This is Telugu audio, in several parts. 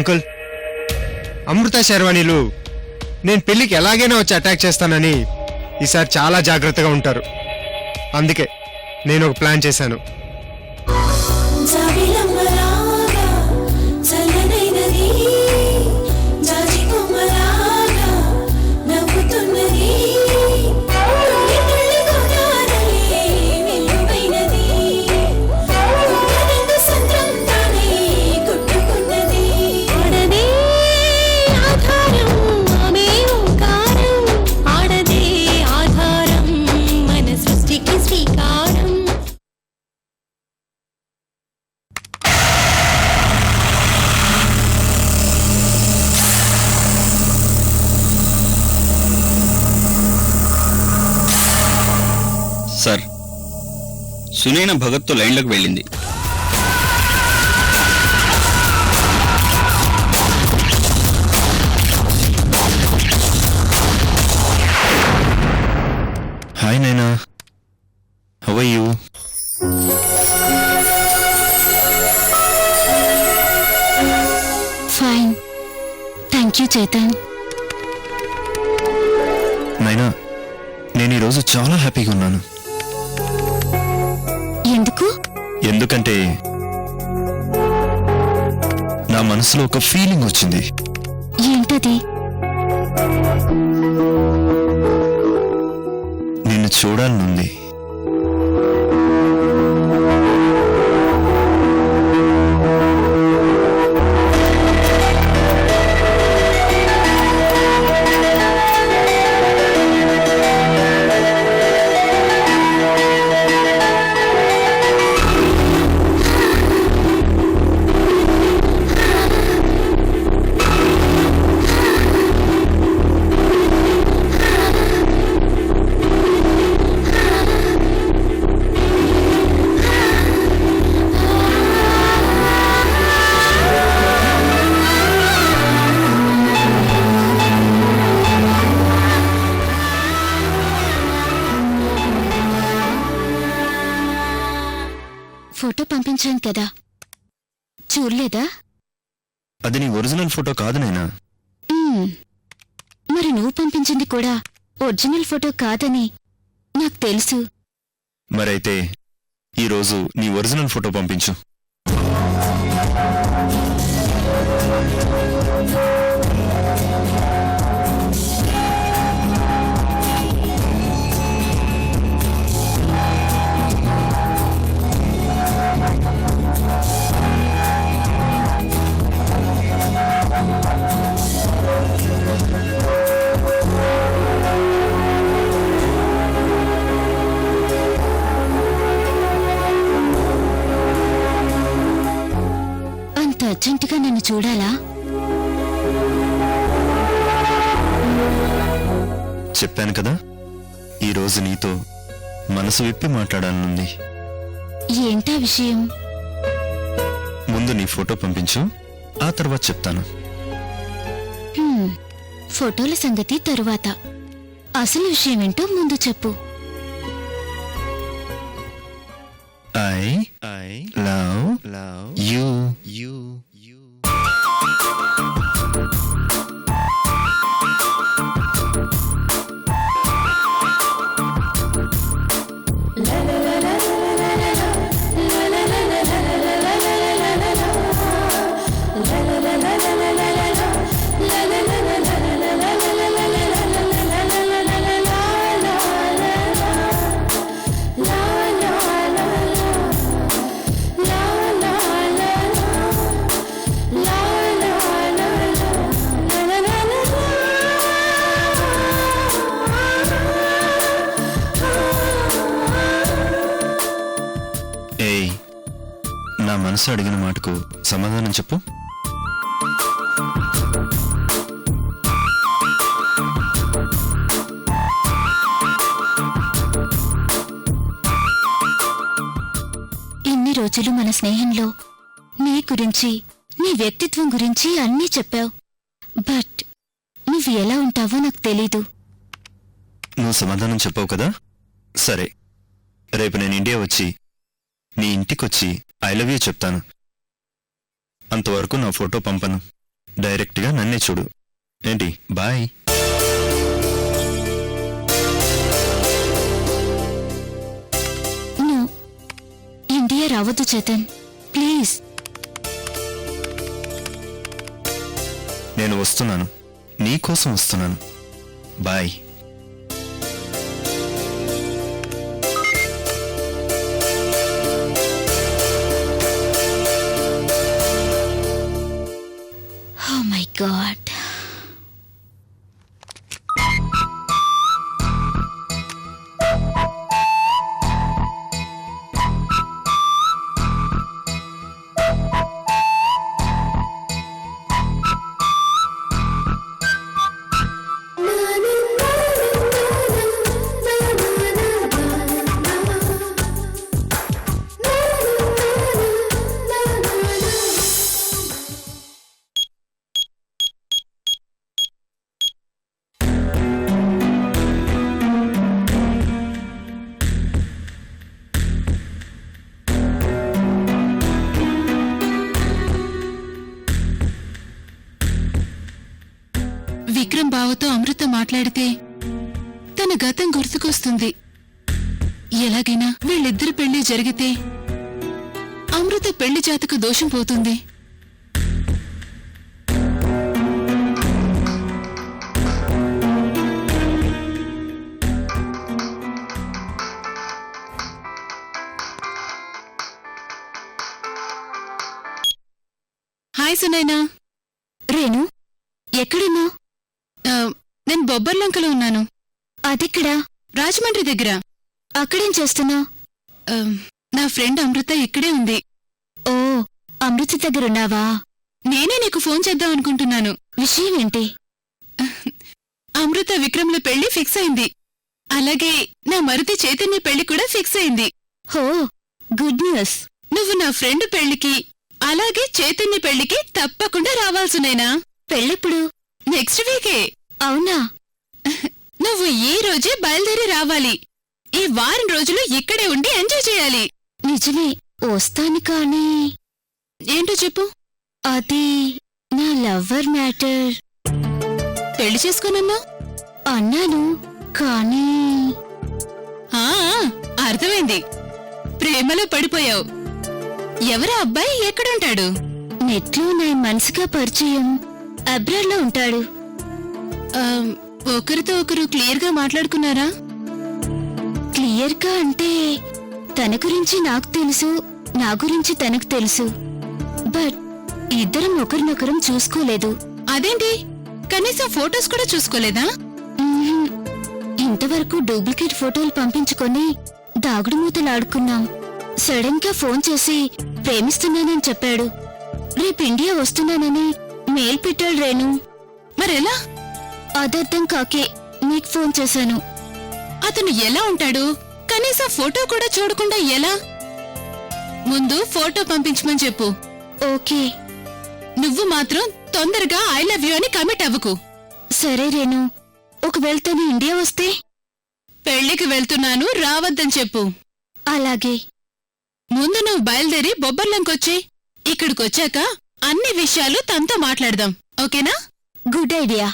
అంకుల్, అమృత శర్వాణిలు నేను పెళ్లికి ఎలాగైనా వచ్చి అటాక్ చేస్తానని ఈసారి చాలా జాగ్రత్తగా ఉంటారు. అందుకే నేను ఒక ప్లాన్ చేశాను. సార్, సునైన భగత్తో లైన్లోకి వెళ్ళింది. Hi Naina, how are you? Fine, thank you Chetan. Naina, నేను ఈరోజు చాలా హ్యాపీగా ఉన్నాను. ఎందుకు? ఎందుకంటే నా మనసులో ఒక ఫీలింగ్ వచ్చింది. ఏంటది? నిన్ను చూడాలనుంది. ఫోటో పంపించాను కదా, చూడలేదా? అది నీ ఒరిజినల్ ఫోటో కాదు నైనా. మరి నువ్వు పంపించింది కూడా ఒరిజినల్ ఫోటో కాదని నాకు తెలుసు. మరైతే ఈరోజు నీ ఒరిజినల్ ఫోటో పంపించు. అర్జెంటుగా నన్ను చూడాలా? చెప్పాను కదా, ఈరోజు నీతో మనసు విప్పి మాట్లాడాలనుంది. ఏంటా విషయం? ముందు నీ ఫోటో పంపించు, ఆ తర్వాత చెప్తాను. ఫోటోల సంగతి తరువాత, అసలు విషయమేంటో ముందు చెప్పు. I love you. నా మనసు అడిగిన మాటకు సమాధానం చెప్పు. ఇన్ని రోజులు మన స్నేహంలో నీ గురించి, నీ వ్యక్తిత్వం గురించి అన్నీ చెప్పావు. బట్ నువ్వు ఎలా ఉంటావో నాకు తెలీదు. నువ్వు సమాధానం చెప్పావు కదా, సరే రేపు నేను ఇండియా వచ్చి నీ ఇంటికొచ్చి ఐ లవ్ యూ చెప్తాను. అంతవరకు నా ఫోటో పంపను. డైరెక్ట్గా నన్నే చూడు. ఏంటి? బాయ్. నో, ఇండియా రావద్దు చేతన్, ప్లీజ్. నేను వస్తున్నాను, నీకోసం వస్తున్నాను. Bye. Oh my God. Vikram బావతో అమృత మాట్లాడితే తన గతం గుర్తుకొస్తుంది. ఎలాగైనా వీళ్ళిద్దరి పెళ్లి జరిగితే అమృత పెళ్లి జాతకు దోషం పోతుంది. హాయ్ సునైనా. రేణు, ఎక్కడున్నావు? నేను బొబ్బర్లంకలో ఉన్నాను. అదెక్కడా? రాజమండ్రి దగ్గర. అక్కడేం చేస్తున్నావు? నా ఫ్రెండ్ అమృత ఇక్కడే ఉంది. ఓ, అమృత దగ్గరున్నావా? నేనే నీకు ఫోన్ చేద్దాం అనుకుంటున్నాను. విషయం ఏంటి? అమృత విక్రమ్ల పెళ్లి ఫిక్స్ అయింది. అలాగే నా మరిది చైతన్య పెళ్లి కూడా ఫిక్స్ అయింది. హో, గుడ్ న్యూస్. నువ్వు నా ఫ్రెండ్ పెళ్లికి అలాగే చైతన్య పెళ్లికి తప్పకుండా రావాల్సినైనా. పెళ్ళెప్పుడు? నెక్స్ట్ వీకే. అవునా? నువ్వు ఈ రోజే బయలుదేరి రావాలి. ఈ వారం రోజులు ఇక్కడే ఉండి ఎంజాయ్ చేయాలి. నిజమే, వస్తాను. కానీ ఏంటో చెప్పు. అది నా లవ్వర్ మ్యాటర్. పెళ్లి చేసుకోనన్నా అన్నాను, కానీ ఆ, అర్థమైంది. ప్రేమలో పడిపోయావు. ఎవరా అబ్బాయి? ఎక్కడుంటాడు? నెట్లో నా మనసుగా పరిచయం, అబ్రాడ్లో ఉంటాడు. ఒకరితో ఒకరు క్లియర్గా మాట్లాడుకున్నారా? క్లియర్గా అంటే తన గురించి నాకు తెలుసు, నా గురించి తనకు తెలుసు. బట్ ఇద్దరం ఒకరినొకరం చూసుకోలేదు. అదేంటి, కనీసం ఫోటోస్ కూడా చూసుకోలేదా? మ్మ్హ్మ్. ఇంతవరకు డూప్లికేట్ ఫోటోలు పంపించుకొని దాగుడుమూతలాడుకున్నాం. సడన్ గా ఫోన్ చేసి ప్రేమిస్తున్నానని చెప్పాడు. రేపు ఇండియా వస్తున్నానని మెయిల్ పెట్టాడు రేణు. మరెలా? అదర్థం కాకే నీకు ఫోన్ చేశాను. అతను ఎలా ఉంటాడు? కనీసం ఫోటో కూడా చూడకుండా ఎలా? ముందు ఫోటో పంపించమని చెప్పు. ఓకే. నువ్వు మాత్రం తొందరగా ఐ లవ్ యూ అని కమిట్ అవ్వకు. సరే రేణు, ఒకవేళ తను ఇండియా వస్తే? పెళ్లికి వెళ్తున్నాను, రావద్దని చెప్పు. అలాగే. ముందు నువ్వు బయలుదేరి బొబ్బర్లంకొచ్చి ఇక్కడికొచ్చాక అన్ని విషయాలు తనతో మాట్లాడదాం. ఓకేనా? Good idea.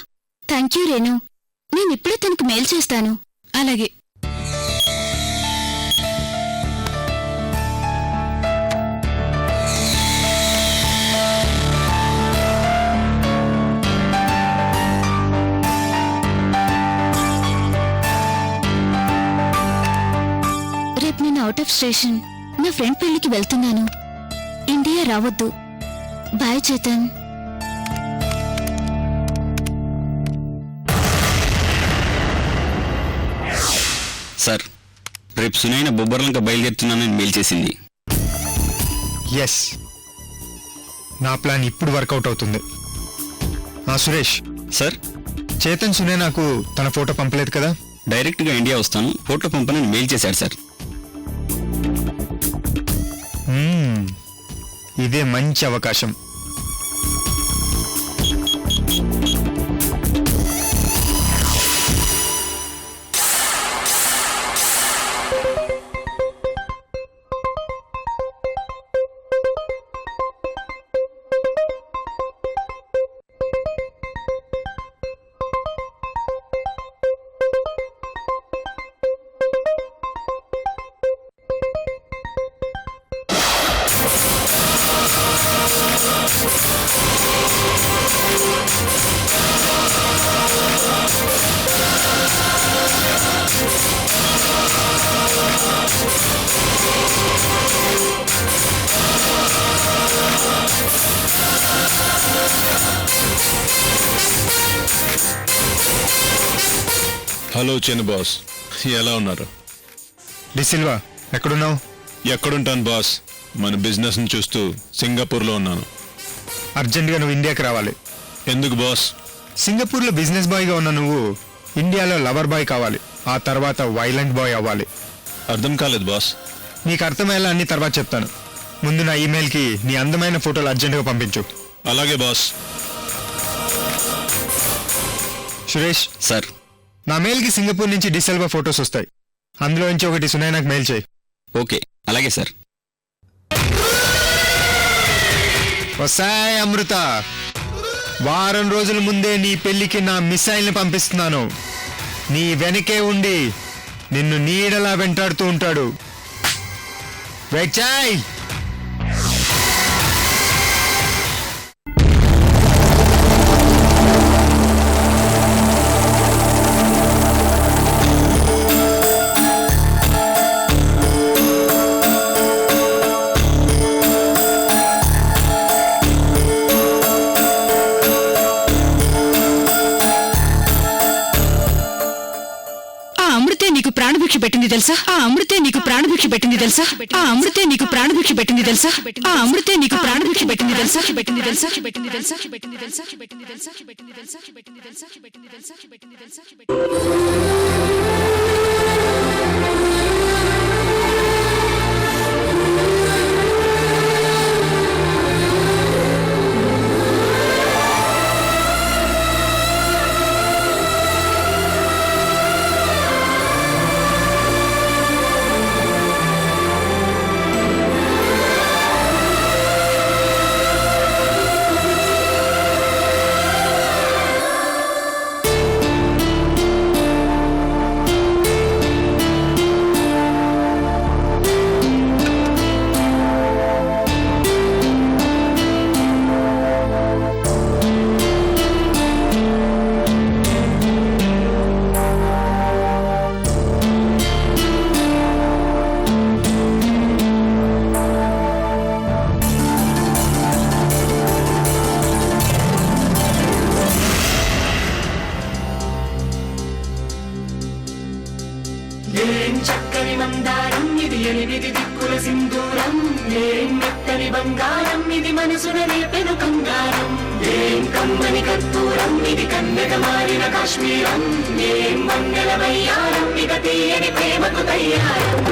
Thank you Renu. నేనిప్పుడే తనకు మెయిల్ చేస్తాను. అలాగే. రేపు నేను అవుట్ ఆఫ్ స్టేషన్ నా ఫ్రెండ్ పెళ్లికి వెళ్తున్నాను. ఇండియా రావద్దు. బాయ్ చేతన్. సార్, రేపు సునైన బొబ్బర్లంక బయలుదేరుతున్నానని మెయిల్ చేసింది. ఎస్, నా ప్లాన్ ఇప్పుడు వర్కౌట్ అవుతుంది. సురేష్ సార్, చేతన్ సునే నాకు తన ఫోటో పంపలేదు కదా? డైరెక్ట్గా ఇండియా వస్తాను, ఫోటో పంపనని మెయిల్ చేశాడు సార్. ఇదే మంచి అవకాశం. హలో చిన్న బాస్, ఎలా ఉన్నారు? డిసిల్వా ఎక్కడున్నావు? ఎక్కడుంటాను బాస్, మన బిజినెస్ని చూస్తూ సింగపూర్లో ఉన్నాను. అర్జెంటుగా నువ్వు ఇండియాకి రావాలి. ఎందుకు బాస్? సింగపూర్లో బిజినెస్ బాయ్గా ఉన్న నువ్వు ఇండియాలో లవర్ బాయ్ కావాలి, ఆ తర్వాత వైలెంట్ బాయ్ అవ్వాలి. అర్థం కాలేదు బాస్. నీకు అర్థమయ్యేలా అన్ని తర్వాత చెప్తాను. ముందు నా ఈమెయిల్కి నీ అందమైన ఫోటోలు అర్జెంటుగా పంపించు. అలాగే బాస్. సురేష్, సార్. నా మెయిల్కి సింగపూర్ నుంచి డిసెల్వా ఫొటోస్ వస్తాయి. అందులో నుంచి ఒకటి సునైనాకు మెయిల్ చేయి. ఓకే, అలాగే సార్. వస్తాయ్ అమృత, వారం రోజుల ముందే నీ పెళ్లికి నా మిసైల్ని పంపిస్తున్నాను. నీ వెనకే ఉండి నిన్ను నీడలా వెంటాడుతూ ఉంటాడు. వెయిట్ చేయి. నీకు ప్రాణభిక్ష పెట్టింది తెలుసా? ఆ అమృతే నీకు ప్రాణభిక్ష పెట్టింది తెలుసా? ఆ అమృతే నీకు ప్రాణభిక్ష పెట్టింది తెలుసా? ఆ అమృతే నీకు ప్రాణభిక్ష పెట్టింది తెలుసా? పెట్టింది తెలుసా? పెట్టింది తెలుసా? పెట్టింది తెలుసా? పెట్టింది తెలుసా? పెట్టింది తెలుసా? పెట్టింది తెలుసా? పెట్టింది తెలుసా? పెట్టింది తెలుసా? చక్కని మందారం ఇది, ఎనిమిది దిక్కుల సింధూరం. ఏం మెత్తని బంగారం ఇది, మనసున రేపెను కంగారం. ఏం కమ్మని కర్పూరం ఇది, కన్నెగ మారిన కాశ్మీరం. ఏం మంగళ వయ్యారం ఇక తీయని ప్రేమకు తయ్యారం.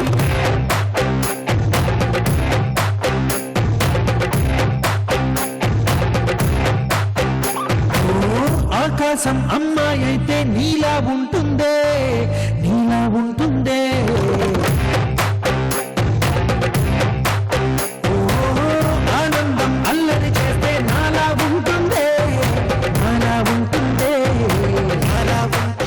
ఆకాశం అమ్మాయి అయితే నీలా ఉంటుందే, నీలా ఉంటుందే. ఆనందం అల్లరి చేస్తే నాలా ఉంటుందే, నాలా ఉంటుందే, నాలా ఉంటుందే.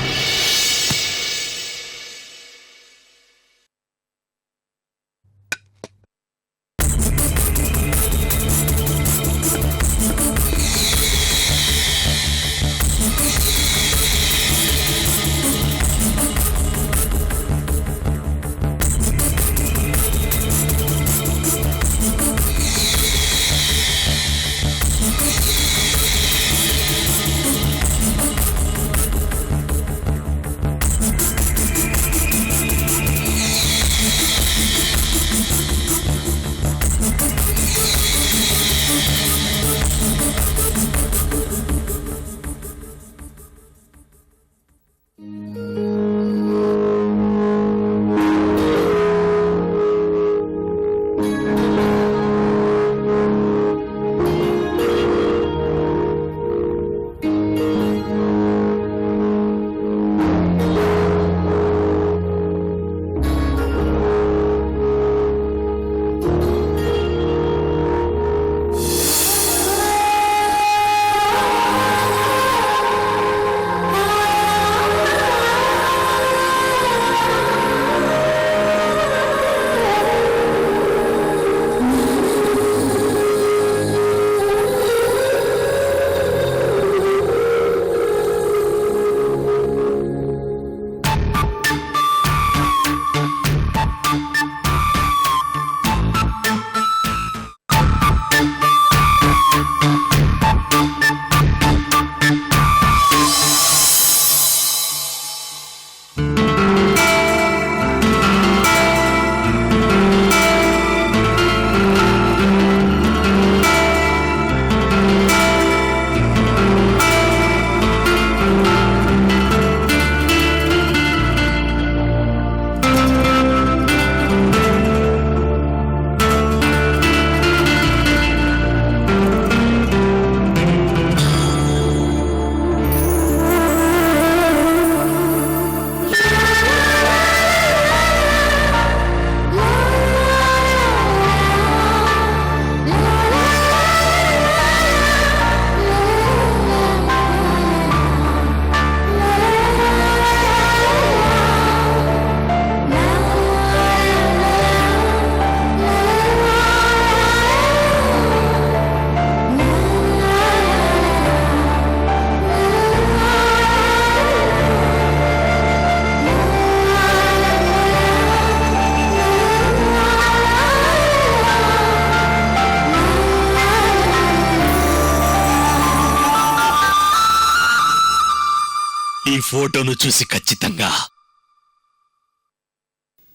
ఈ ఫోటోను చూసి ఖచ్చితంగా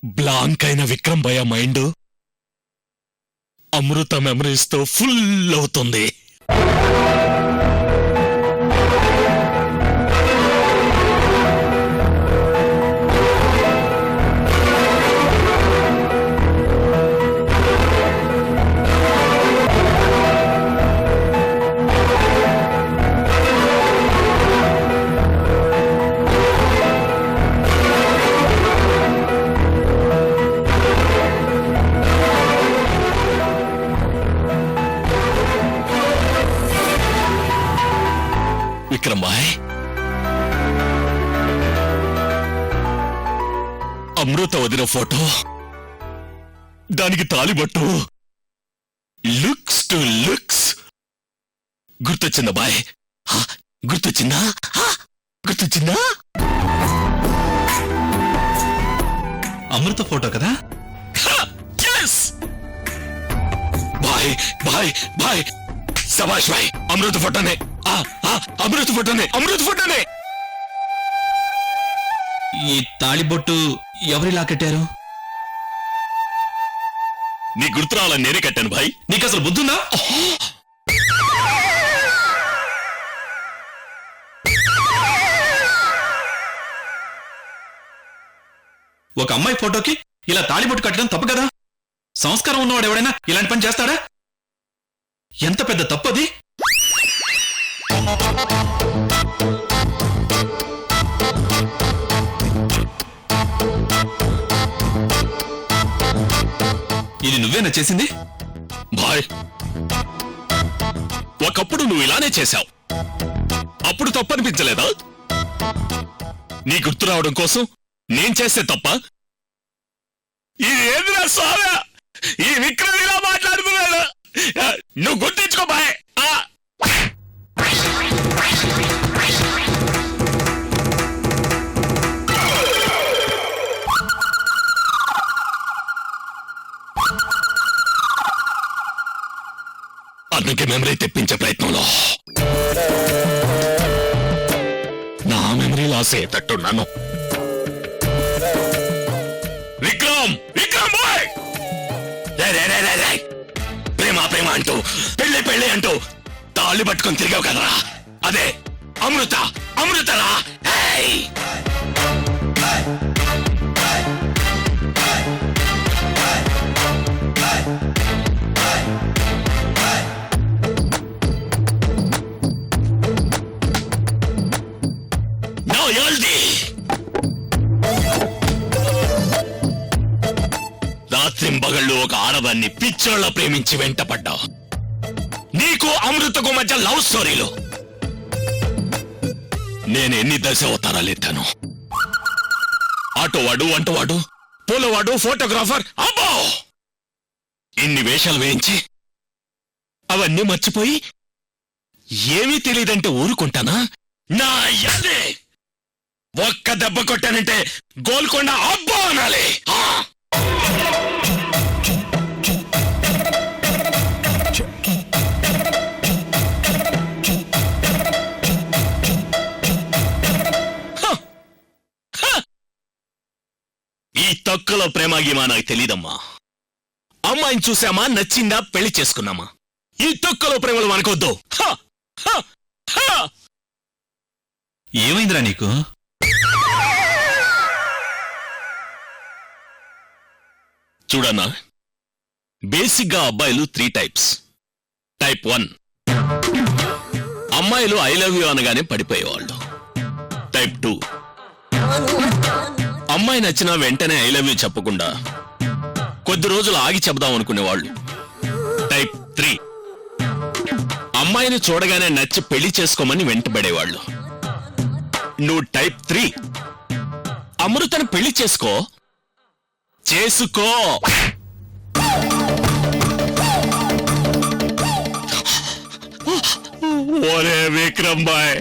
బ్లాంక్ అయిన విక్రమ్ భయ మైండ్ అమృత మెమరీస్ తో ఫుల్ అవుతుంది. విక్రమ్ భాయ్, అమృత వదిన ఫోటో, దానికి తాలిబట్టు, లుక్స్ టు లుక్స్. గుర్తొచ్చిందా బాయ్? గుర్తొచ్చిందా? గుర్తొచ్చిందా? అమృత ఫోటో కదా? బాయ్ బాయ్ బాయ్, సబాష్ బాయ్, అమృత ఫోటోనే, అమృత ఫోటోనే, అమృత ఫోటోనే. ఈ తాళిబొట్టు ఎవరిలా కట్టారు? నీ గుర్తు రావాలని నేనే కట్టాను భాయ్. నీకు అసలు బుద్ధుందా? ఒక అమ్మాయి ఫోటోకి ఇలా తాళిబొట్టు కట్టడం తప్పు కదా? సంస్కారం ఉన్నవాడు ఎవడైనా ఇలాంటి పని చేస్తాడా? ఎంత పెద్ద తప్పు అది. ఇది నువ్వేనా చేసింది? భాయ్, ఒకప్పుడు నువ్వు ఇలానే చేశావు, అప్పుడు తప్పనిపించలేదా? నీ గుర్తు రావడం కోసం నేను చేస్తే తప్ప? ఇదేంద్రా స్వామి, ఈ విక్రమ్ ఇలా మాట్లాడుతున్నాడు. నువ్వు గుర్తించుకో బాయ్. అందుకే మెమరీ తెప్పించే ప్రయత్నంలో నా మెమరీ లాస్ అయ్యేటట్టున్నాను. విక్రమ్, విక్రమ్ బాయ్, ప్రేమ ప్రేమ అంటూ, పెళ్లి పెళ్లి అంటూ తాళి పట్టుకొని తిరిగావు కదరా, అదే అమృత, అమృతరా. రాత్రింబగళ్ళు ఒక ఆడదాన్ని పిచ్చోళ్ళ ప్రేమించి వెంటపడ్డావు. నీకు అమృతకు మధ్య లవ్ స్టోరీలు. నేను ఎన్ని దశ అవతారాలు ఎత్తాను. ఆటోవాడు, వంటవాడు, పూలవాడు, ఫోటోగ్రాఫర్, అబ్బో ఇన్ని వేషాలు వేయించి అవన్నీ మర్చిపోయి ఏమీ తెలియదంటే ఊరుకుంటానా? నా యాదే ఒక్క దెబ్బ కొట్టానంటే గోల్కొండ అబ్బో అనాలి. ఈ తక్కువలో ప్రేమాగిమా నాకు తెలీదమ్మా. అమ్మాయిని చూసామా, నచ్చిందా, పెళ్లి చేసుకున్నామా. ఈ తక్కువలో ప్రేమలు మనకొద్దు. ఏమైందిరా నీకు? చూడన్నా, బేసిక్గా అబ్బాయిలు 3 టైప్స్. టైప్ 1 అమ్మాయిలు ఐ లవ్ యూ అనగానే పడిపోయేవాళ్ళు. టైప్ 2 అమ్మాయి నచ్చినా వెంటనే ఐ లవ్ యూ చెప్పకుండా కొద్ది రోజులు ఆగి చెబుదాం అనుకునేవాళ్ళు. టైప్ 3 అమ్మాయిని చూడగానే నచ్చి పెళ్లి చేసుకోమని వెంటబడేవాళ్ళు. నువ్వు టైప్ 3 అమృతను పెళ్లి చేసుకో. ఒరే విక్రమ్ బాయ్,